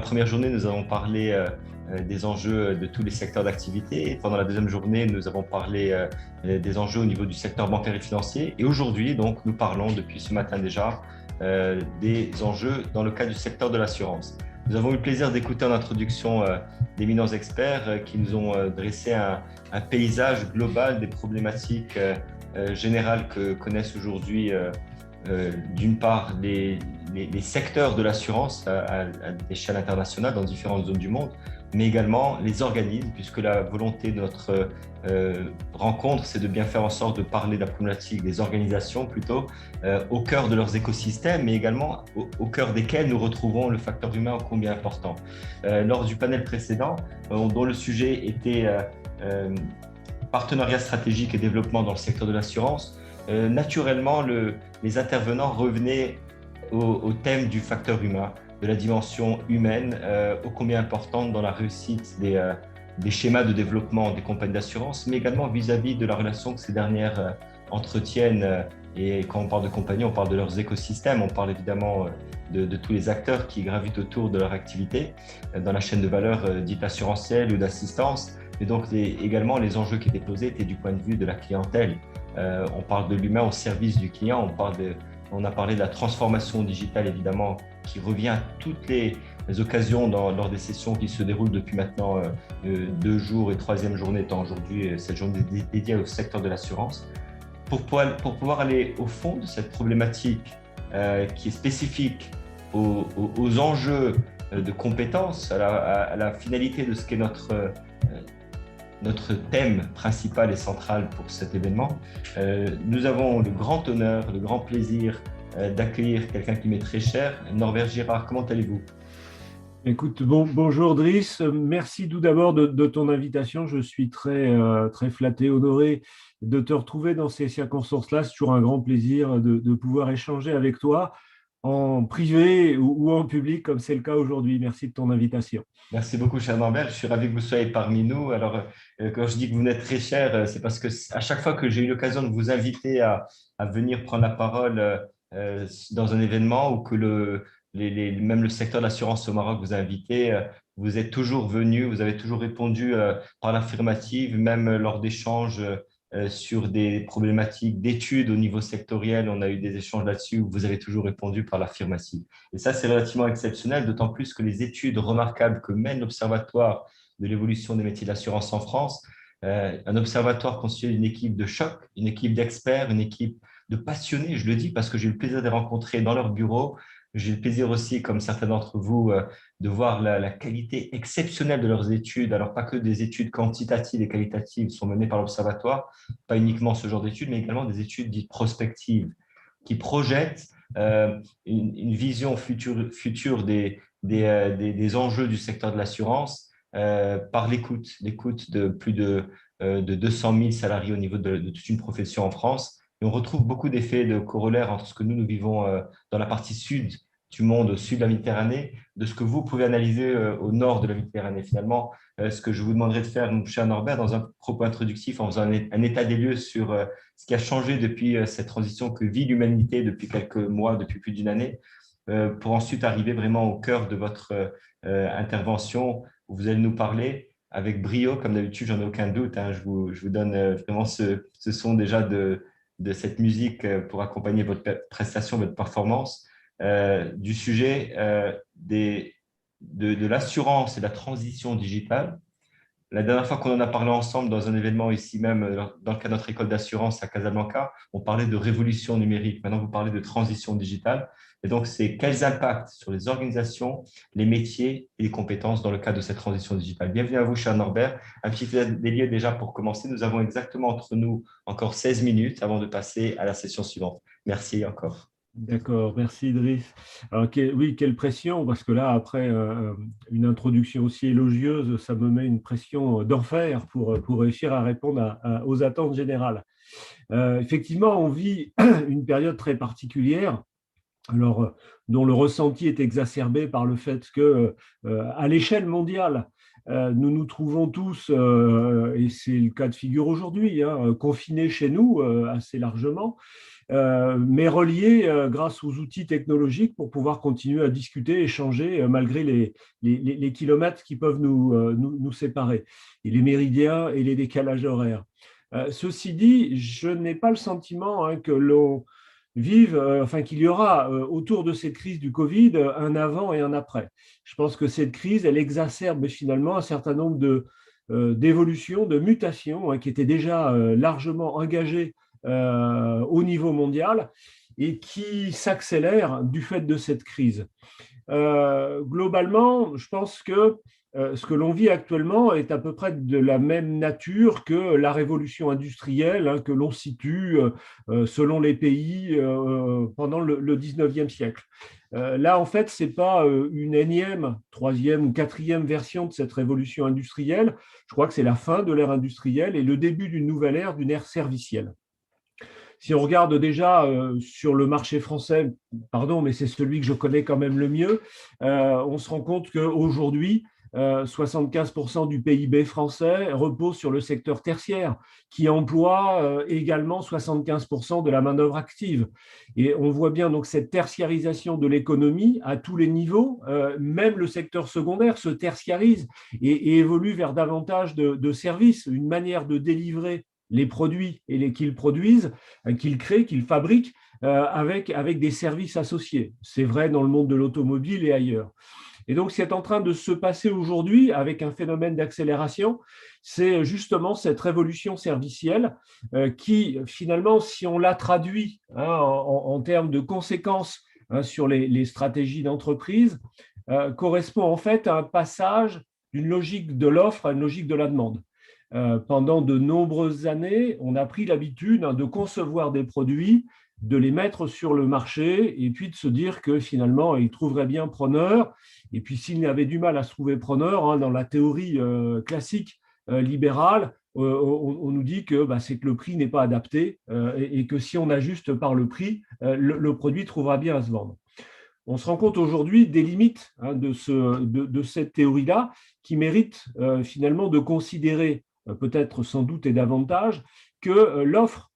première journée, nous avons parlé des enjeux de tous les secteurs d'activité. Pendant la deuxième journée, nous avons parlé des enjeux au niveau du secteur bancaire et financier. Et aujourd'hui, donc, nous parlons depuis ce matin déjà des enjeux dans le cas du secteur de l'assurance. Nous avons eu le plaisir d'écouter en introduction d'éminents experts qui nous ont dressé un paysage global des problématiques générales que connaissent aujourd'hui d'une part les secteurs de l'assurance à l'échelle internationale dans différentes zones du monde, mais également les organismes, puisque la volonté de notre rencontre, c'est de bien faire en sorte de parler de la problématique des organisations plutôt au cœur de leurs écosystèmes, mais également au cœur desquels nous retrouvons le facteur humain ô combien important. Lors du panel précédent, dont le sujet était partenariat stratégique et développement dans le secteur de l'assurance, naturellement, les intervenants revenaient au thème du facteur humain, de la dimension humaine, ô combien importante dans la réussite des schémas de développement des compagnies d'assurance, mais également vis-à-vis de la relation que ces dernières entretiennent. Et quand on parle de compagnies, on parle de leurs écosystèmes, on parle évidemment de tous les acteurs qui gravitent autour de leur activité dans la chaîne de valeur dite assurantielle ou d'assistance. Et donc également, les enjeux qui étaient posés étaient du point de vue de la clientèle. On parle de l'humain au service du client, on a parlé de la transformation digitale évidemment qui revient à toutes les occasions lors des sessions qui se déroulent depuis maintenant 2 jours et troisième journée étant aujourd'hui cette journée dédiée au secteur de l'assurance. Pour pouvoir aller au fond de cette problématique qui est spécifique aux enjeux de compétences, à la finalité de ce qu'est notre thème principal et central pour cet événement, nous avons le grand honneur, le grand plaisir d'accueillir quelqu'un qui m'est très cher. Norbert Girard, comment allez-vous? Écoute, bonjour Driss, merci tout d'abord de ton invitation. Je suis très flatté, honoré de te retrouver dans ces circonstances-là. C'est toujours un grand plaisir de pouvoir échanger avec toi en privé ou en public, comme c'est le cas aujourd'hui. Merci de ton invitation. Merci beaucoup, cher Norbert. Je suis ravi que vous soyez parmi nous. Alors, quand je dis que vous n'êtes très cher, c'est parce que à chaque fois que j'ai eu l'occasion de vous inviter à venir prendre la parole dans un événement ou que même le secteur de l'assurance au Maroc vous a invité, vous êtes toujours venu, vous avez toujours répondu par l'affirmative, même lors d'échanges sur des problématiques d'études au niveau sectoriel. On a eu des échanges là-dessus où vous avez toujours répondu par l'affirmative. Et ça, c'est relativement exceptionnel, d'autant plus que les études remarquables que mène l'Observatoire de l'évolution des métiers de l'assurance en France, un observatoire constitué d'une équipe de choc, une équipe d'experts, une équipe de passionnés, je le dis parce que j'ai eu le plaisir de les rencontrer dans leur bureau. J'ai le plaisir aussi, comme certains d'entre vous, de voir la qualité exceptionnelle de leurs études. Alors, pas que des études quantitatives et qualitatives sont menées par l'Observatoire, pas uniquement ce genre d'études, mais également des études dites prospectives qui projettent une vision future des enjeux du secteur de l'assurance par l'écoute de plus de 200 000 salariés au niveau de toute une profession en France. Et on retrouve beaucoup d'effets de corollaires entre ce que nous vivons dans la partie sud du monde, au sud de la Méditerranée, de ce que vous pouvez analyser au nord de la Méditerranée. Finalement, ce que je vous demanderai de faire, mon cher Norbert, dans un propos introductif, en faisant un état des lieux sur ce qui a changé depuis cette transition que vit l'humanité depuis quelques mois, depuis plus d'une année, pour ensuite arriver vraiment au cœur de votre intervention, où vous allez nous parler avec brio, comme d'habitude, j'en ai aucun doute. Hein, je vous donne vraiment ce son déjà de cette musique pour accompagner votre prestation, votre performance, du sujet de l'assurance et de la transition digitale. La dernière fois qu'on en a parlé ensemble dans un événement ici même, dans le cadre de notre école d'assurance à Casablanca, on parlait de révolution numérique. Maintenant, vous parlez de transition digitale. Et donc, c'est quels impacts sur les organisations, les métiers et les compétences dans le cadre de cette transition digitale. Bienvenue à vous, cher Norbert. Un petit peu des lieux déjà pour commencer. Nous avons exactement entre nous encore 16 minutes avant de passer à la session suivante. Merci encore. D'accord, merci Idriss. Alors, oui, quelle pression, parce que là, après une introduction aussi élogieuse, ça me met une pression d'enfer pour réussir à répondre aux attentes générales. Effectivement, on vit une période très particulière, alors, dont le ressenti est exacerbé par le fait que, à l'échelle mondiale, nous nous trouvons tous, et c'est le cas de figure aujourd'hui, hein, confinés chez nous assez largement. mais reliés grâce aux outils technologiques pour pouvoir continuer à discuter, échanger, malgré les kilomètres qui peuvent nous séparer, et les méridiens et les décalages horaires. Ceci dit, je n'ai pas le sentiment que l'on vive, enfin qu'il y aura autour de cette crise du Covid un avant et un après. Je pense que cette crise, elle exacerbe finalement un certain nombre d'évolutions, de mutations qui étaient déjà largement engagées au niveau mondial et qui s'accélèrent du fait de cette crise. Globalement, je pense que ce que l'on vit actuellement est à peu près de la même nature que la révolution industrielle que l'on situe selon les pays pendant le 19e siècle. Là, en fait, ce n'est pas une énième, troisième ou quatrième version de cette révolution industrielle. Je crois que c'est la fin de l'ère industrielle et le début d'une nouvelle ère, d'une ère servicielle. Si on regarde déjà sur le marché français, pardon, mais c'est celui que je connais quand même le mieux, on se rend compte qu'aujourd'hui, 75% du PIB français repose sur le secteur tertiaire, qui emploie également 75% de la main-d'œuvre active. Et on voit bien donc cette tertiarisation de l'économie à tous les niveaux, même le secteur secondaire se tertiarise et évolue vers davantage de services, une manière de délivrer les produits qu'ils produisent, qu'ils créent, qu'ils fabriquent, avec des services associés. C'est vrai dans le monde de l'automobile et ailleurs. Et donc, ce qui est en train de se passer aujourd'hui avec un phénomène d'accélération, c'est justement cette révolution servicielle qui, finalement, si on la traduit en termes de conséquences sur les stratégies d'entreprise, correspond en fait à un passage d'une logique de l'offre à une logique de la demande. Pendant de nombreuses années, on a pris l'habitude de concevoir des produits, de les mettre sur le marché et puis de se dire que finalement, ils trouveraient bien preneur. Et puis, s'il y avait du mal à se trouver preneur, dans la théorie classique libérale, on nous dit que c'est que le prix n'est pas adapté et que si on ajuste par le prix, le produit trouvera bien à se vendre. On se rend compte aujourd'hui des limites de cette théorie-là qui mérite finalement de considérer peut-être sans doute et davantage, que l'offre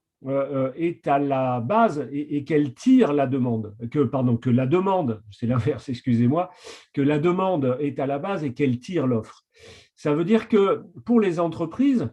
est à la base et qu'elle tire la demande, que la demande, c'est l'inverse, excusez-moi, que la demande est à la base et qu'elle tire l'offre. Ça veut dire que pour les entreprises,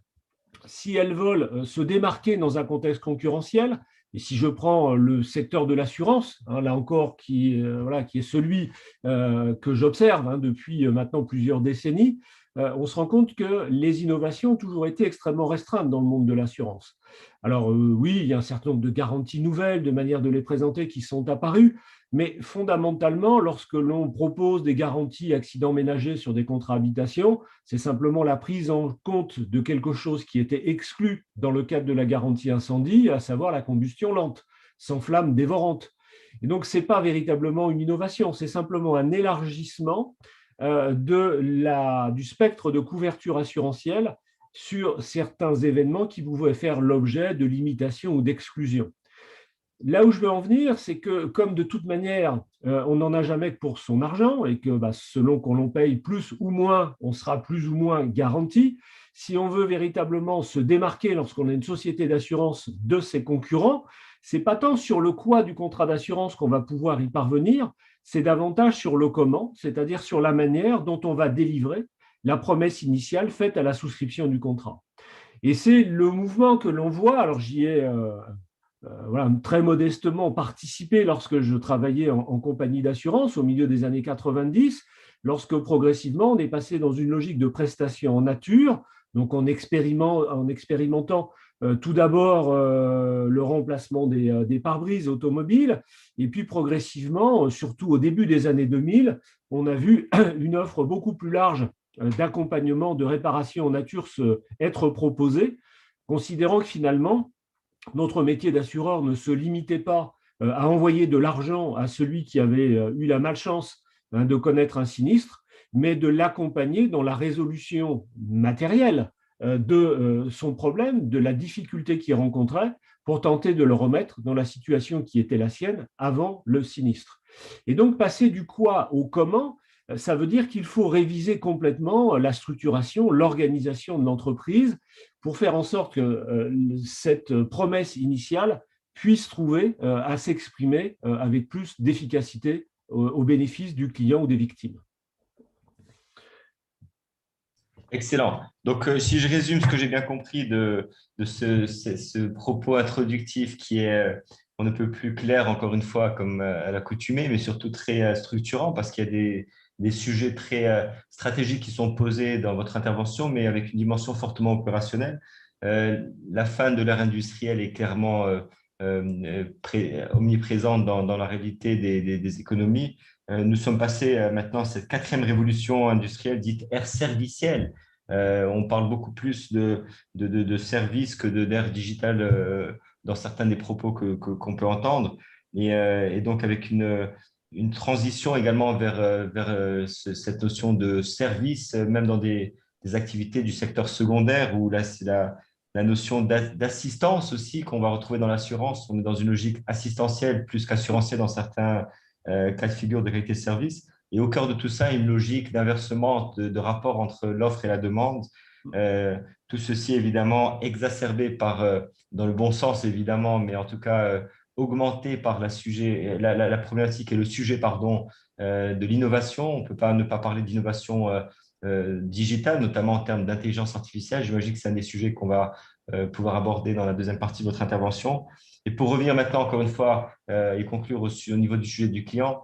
si elles veulent se démarquer dans un contexte concurrentiel, et si je prends le secteur de l'assurance, là encore, qui est celui que j'observe depuis maintenant plusieurs décennies, on se rend compte que les innovations ont toujours été extrêmement restreintes dans le monde de l'assurance. Alors oui, il y a un certain nombre de garanties nouvelles, de manières de les présenter qui sont apparues, mais fondamentalement, lorsque l'on propose des garanties accidents ménagers sur des contrats habitation, c'est simplement la prise en compte de quelque chose qui était exclu dans le cadre de la garantie incendie, à savoir la combustion lente, sans flamme dévorante. Et donc, ce n'est pas véritablement une innovation, c'est simplement un élargissement du spectre de couverture assurantielle sur certains événements qui pouvaient faire l'objet de limitations ou d'exclusions. Là où je veux en venir, c'est que comme de toute manière, on n'en a jamais que pour son argent et que selon qu'on l'on paye plus ou moins, on sera plus ou moins garanti. Si on veut véritablement se démarquer lorsqu'on a une société d'assurance de ses concurrents, ce n'est pas tant sur le quoi du contrat d'assurance qu'on va pouvoir y parvenir, c'est davantage sur le comment, c'est-à-dire sur la manière dont on va délivrer la promesse initiale faite à la souscription du contrat. Et c'est le mouvement que l'on voit, alors j'y ai très modestement participé lorsque je travaillais en compagnie d'assurance au milieu des années 90, lorsque progressivement on est passé dans une logique de prestation en nature, donc en expérimentant tout d'abord le remplacement des pare-brises automobiles, et puis progressivement, surtout au début des années 2000, on a vu une offre beaucoup plus large d'accompagnement, de réparation en nature être proposée, considérant que finalement, notre métier d'assureur ne se limitait pas à envoyer de l'argent à celui qui avait eu la malchance de connaître un sinistre, mais de l'accompagner dans la résolution matérielle de son problème, de la difficulté qu'il rencontrait, pour tenter de le remettre dans la situation qui était la sienne avant le sinistre. Et donc, passer du quoi au comment, ça veut dire qu'il faut réviser complètement la structuration, l'organisation de l'entreprise pour faire en sorte que cette promesse initiale puisse trouver à s'exprimer avec plus d'efficacité au bénéfice du client ou des victimes. Excellent. Donc, si je résume ce que j'ai bien compris de ce propos introductif qui est, on ne peut plus clair, encore une fois, comme à l'accoutumée, mais surtout très structurant parce qu'il y a des sujets très stratégiques qui sont posés dans votre intervention, mais avec une dimension fortement opérationnelle. La fin de l'ère industrielle est clairement omniprésente dans la réalité des économies. Nous sommes passés maintenant à cette quatrième révolution industrielle dite ère servicielle. On parle beaucoup plus de services que d'ère digitale dans certains des propos qu'on peut entendre. Et donc, avec une transition également vers cette notion de service, même dans des activités du secteur secondaire, où là, c'est la notion d'assistance aussi qu'on va retrouver dans l'assurance. On est dans une logique assistentielle plus qu'assurantielle dans certains cas de figure de qualité de service. Et au cœur de tout ça, une logique d'inversement de rapport entre l'offre et la demande. Tout ceci évidemment exacerbé dans le bon sens évidemment, mais en tout cas augmenté par la problématique et le sujet pardon, de l'innovation. On ne peut pas ne pas parler d'innovation digitale, notamment en termes d'intelligence artificielle. J'imagine que c'est un des sujets qu'on va pouvoir aborder dans la deuxième partie de votre intervention. Et pour revenir maintenant, encore une fois, et conclure au niveau du sujet du client,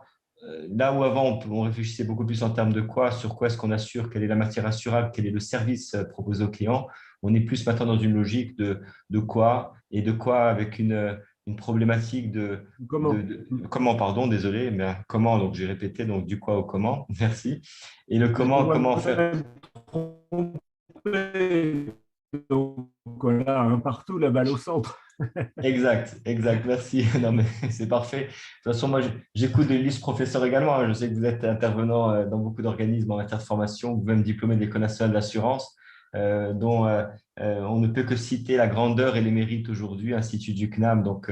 là où avant on réfléchissait beaucoup plus en termes de quoi, sur quoi est-ce qu'on assure, quelle est la matière assurable, quel est le service proposé au client, on est plus maintenant dans une logique de quoi et de quoi avec une problématique Comment? comment, pardon, désolé, mais comment, donc j'ai répété, donc du quoi au comment, merci. Et le On comment, va comment faire. même tromper. Donc voilà, un partout, la balle au centre. Exact, exact, merci. Non, mais c'est parfait. De toute façon, moi, j'écoute des listes professeurs également, hein. Je sais que vous êtes intervenant dans beaucoup d'organismes en matière de formation, vous-même diplômé de l'École nationale de l'assurance, dont on ne peut que citer la grandeur et les mérites aujourd'hui, Institut du CNAM. Donc,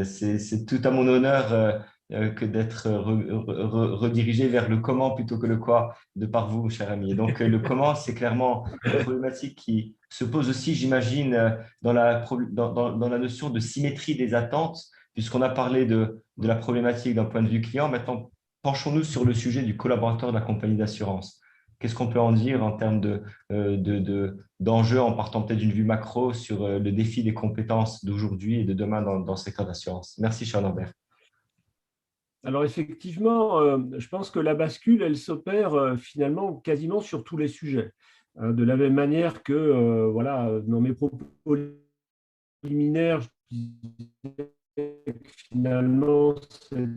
c'est tout à mon honneur que d'être redirigé vers le comment plutôt que le quoi de par vous, cher ami. Et donc, le comment, c'est clairement une problématique qui se pose aussi, j'imagine, dans la notion de symétrie des attentes, puisqu'on a parlé de la problématique d'un point de vue client. Maintenant, penchons-nous sur le sujet du collaborateur de la compagnie d'assurance. Qu'est-ce qu'on peut en dire en termes d'enjeux, en partant peut-être d'une vue macro sur le défi des compétences d'aujourd'hui et de demain dans le secteur d'assurance? Merci, cher Norbert. Alors effectivement, je pense que la bascule, elle s'opère finalement quasiment sur tous les sujets. De la même manière que, voilà, dans mes propos liminaire, je disais que finalement, cette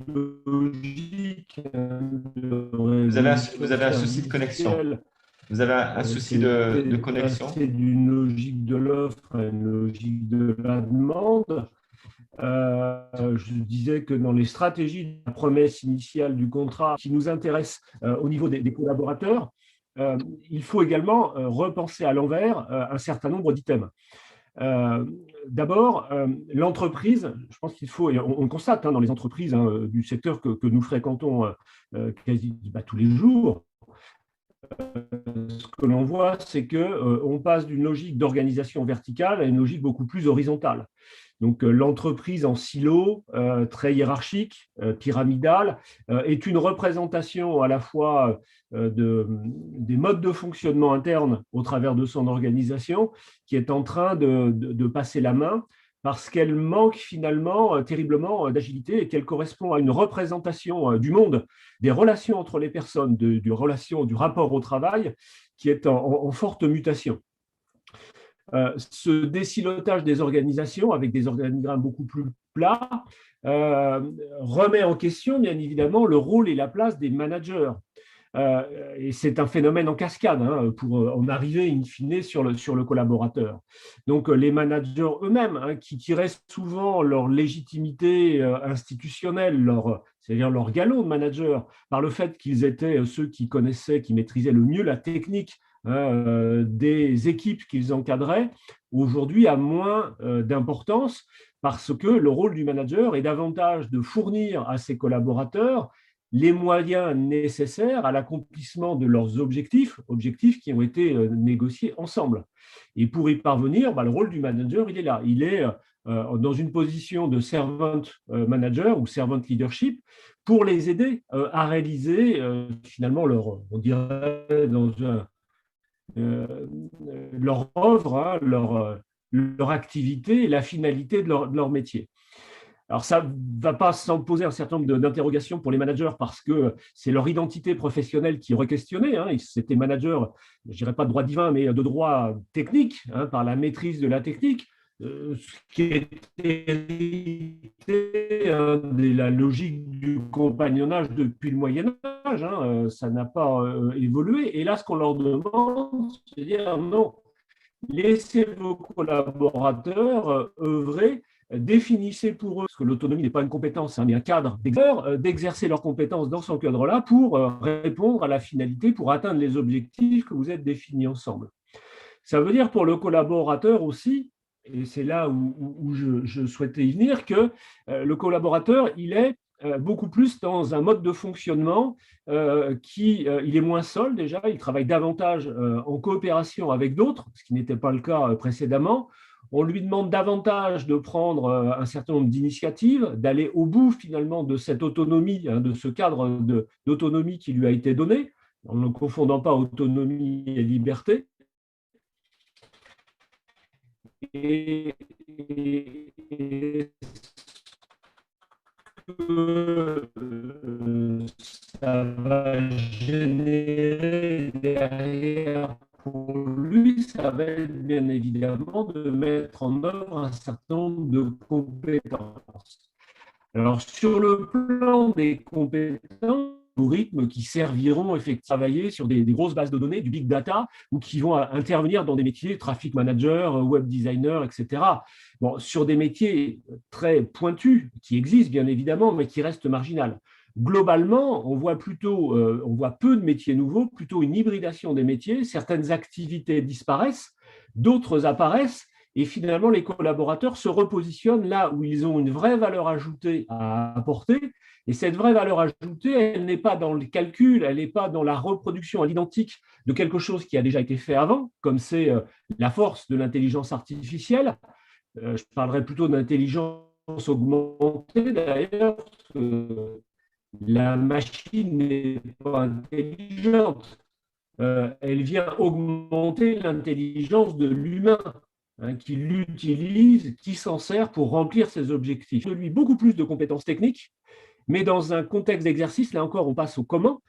logique de Vous révolution avez un souci de connexion. servicielle, Vous avez un souci de c'est connexion. passer d'une logique de l'offre à une logique de la demande. Je disais que dans les stratégies de la promesse initiale du contrat qui nous intéresse au niveau des collaborateurs, il faut également repenser à l'envers un certain nombre d'items. D'abord, l'entreprise, je pense qu'il faut, et on constate dans les entreprises du secteur que nous fréquentons quasi tous les jours, ce que l'on voit, c'est qu'on passe d'une logique d'organisation verticale à une logique beaucoup plus horizontale. Donc, l'entreprise en silo, très hiérarchique, pyramidale, est une représentation à la fois des modes de fonctionnement internes au travers de son organisation qui est en train de passer la main parce qu'elle manque finalement terriblement d'agilité et qu'elle correspond à une représentation du monde, des relations entre les personnes, du rapport au travail qui est en forte mutation. Ce désilotage des organisations avec des organigrammes beaucoup plus plats remet en question bien évidemment le rôle et la place des managers. Et c'est un phénomène en cascade pour en arriver in fine sur le collaborateur. Donc les managers eux-mêmes qui tiraient souvent leur légitimité institutionnelle, c'est-à-dire leur galon de manager, par le fait qu'ils étaient ceux qui connaissaient, qui maîtrisaient le mieux la technique des équipes qu'ils encadraient, aujourd'hui a moins d'importance parce que le rôle du manager est davantage de fournir à ses collaborateurs les moyens nécessaires à l'accomplissement de leurs objectifs qui ont été négociés ensemble. Et pour y parvenir, le rôle du manager, il est là. Il est dans une position de servant manager ou servant leadership pour les aider à réaliser finalement on dirait dans leur œuvre, hein, leur activité et la finalité de leur métier. Alors, ça ne va pas sans poser un certain nombre d'interrogations pour les managers parce que c'est leur identité professionnelle qui est requestionnée. Hein. C'était manager, je ne dirais pas de droit divin, mais de droit technique, hein, par la maîtrise de la technique, ce qui est hérité de la logique du compagnonnage depuis le Moyen-Âge. Hein. Ça n'a pas évolué. Et là, ce qu'on leur demande, c'est de dire non, laissez vos collaborateurs œuvrer, définissez pour eux, parce que l'autonomie n'est pas une compétence, hein, mais un cadre d'exercer leurs compétences dans ce cadre-là pour répondre à la finalité, pour atteindre les objectifs que vous êtes définis ensemble. Ça veut dire pour le collaborateur aussi, et c'est là où je souhaitais y venir, que le collaborateur, il est beaucoup plus dans un mode de fonctionnement il est moins seul déjà, il travaille davantage en coopération avec d'autres, ce qui n'était pas le cas précédemment. On lui demande davantage de prendre un certain nombre d'initiatives, d'aller au bout finalement de cette autonomie, hein, de ce cadre d'autonomie qui lui a été donné, en ne confondant pas autonomie et liberté. Et ça va générer derrière pour lui, ça va être bien évidemment de mettre en œuvre un certain nombre de compétences. Alors, sur le plan des compétences, algorithmes qui serviront effectivement à travailler sur des grosses bases de données, du big data, ou qui vont intervenir dans des métiers, traffic manager, web designer, etc. Bon, sur des métiers très pointus, qui existent bien évidemment, mais qui restent marginales. Globalement, on voit peu de métiers nouveaux, plutôt une hybridation des métiers. Certaines activités disparaissent, d'autres apparaissent, et finalement, les collaborateurs se repositionnent là où ils ont une vraie valeur ajoutée à apporter. Et cette vraie valeur ajoutée, elle n'est pas dans le calcul, elle n'est pas dans la reproduction à l'identique de quelque chose qui a déjà été fait avant, comme c'est la force de l'intelligence artificielle. Je parlerai plutôt d'intelligence augmentée d'ailleurs. La machine n'est pas intelligente. Elle vient augmenter l'intelligence de l'humain, hein, qui l'utilise, qui s'en sert pour remplir ses objectifs. De lui, beaucoup plus de compétences techniques, mais dans un contexte d'exercice, là encore, on passe au comment,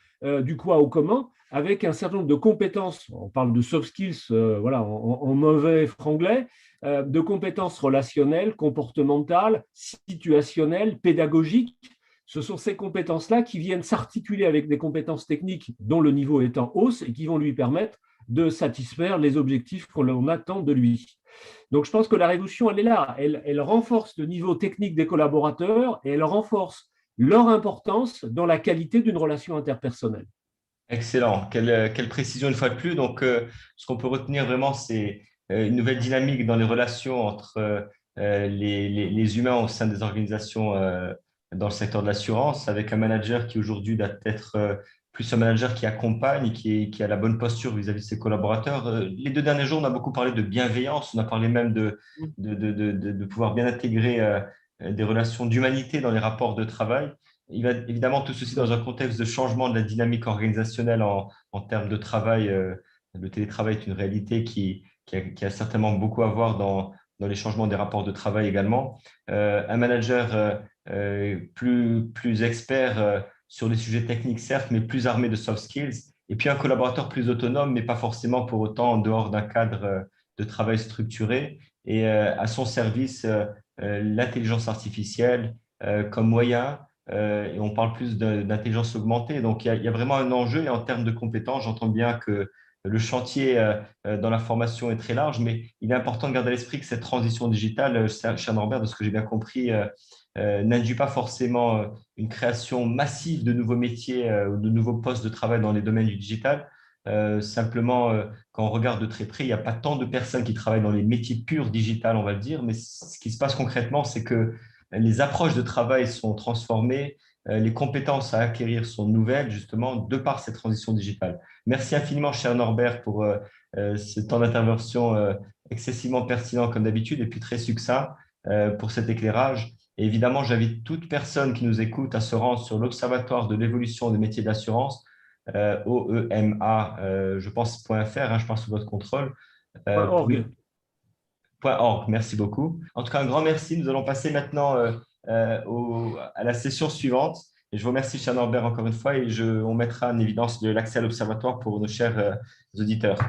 du quoi au comment, avec un certain nombre de compétences, on parle de soft skills, voilà, en mauvais franglais, de compétences relationnelles, comportementales, situationnelles, pédagogiques. Ce sont ces compétences-là qui viennent s'articuler avec des compétences techniques dont le niveau est en hausse et qui vont lui permettre de satisfaire les objectifs qu'on attend de lui. Donc, je pense que la révolution, elle est là. Elle renforce le niveau technique des collaborateurs et elle renforce leur importance dans la qualité d'une relation interpersonnelle. Excellent. Quelle précision une fois de plus. Donc, ce qu'on peut retenir vraiment, c'est une nouvelle dynamique dans les relations entre les humains au sein des organisations dans le secteur de l'assurance, avec un manager qui aujourd'hui doit être plus un manager qui accompagne, qui a la bonne posture vis-à-vis de ses collaborateurs. Les 2 derniers jours, on a beaucoup parlé de bienveillance, on a parlé même de pouvoir bien intégrer des relations d'humanité dans les rapports de travail. Il va évidemment tout ceci dans un contexte de changement de la dynamique organisationnelle en termes de travail. Le télétravail est une réalité qui a certainement beaucoup à voir dans les changements des rapports de travail également. Un manager plus expert sur les sujets techniques, certes, mais plus armé de soft skills. Et puis un collaborateur plus autonome, mais pas forcément pour autant en dehors d'un cadre de travail structuré. Et à son service, l'intelligence artificielle comme moyen. Et on parle plus d'intelligence augmentée. Donc, il y a vraiment un enjeu. Et en termes de compétences, j'entends bien que le chantier dans la formation est très large, mais il est important de garder à l'esprit que cette transition digitale, cher Norbert, de ce que j'ai bien compris, n'induit pas forcément une création massive de nouveaux métiers ou de nouveaux postes de travail dans les domaines du digital. Simplement, quand on regarde de très près, il n'y a pas tant de personnes qui travaillent dans les métiers purs digital, on va le dire, mais ce qui se passe concrètement, c'est que les approches de travail sont transformées, les compétences à acquérir sont nouvelles, justement, de par cette transition digitale. Merci infiniment, cher Norbert, pour ce temps d'intervention excessivement pertinent, comme d'habitude, et puis très succinct pour cet éclairage. Et évidemment, j'invite toute personne qui nous écoute à se rendre sur l'Observatoire de l'évolution des métiers d'assurance, OEMA, je pense, .fr, je pense sous votre contrôle, pour .org. .org. Merci beaucoup. En tout cas, un grand merci. Nous allons passer maintenant à la session suivante. Et je vous remercie, cher Norbert, encore une fois, et on mettra en évidence l'accès à l'Observatoire pour nos chers auditeurs.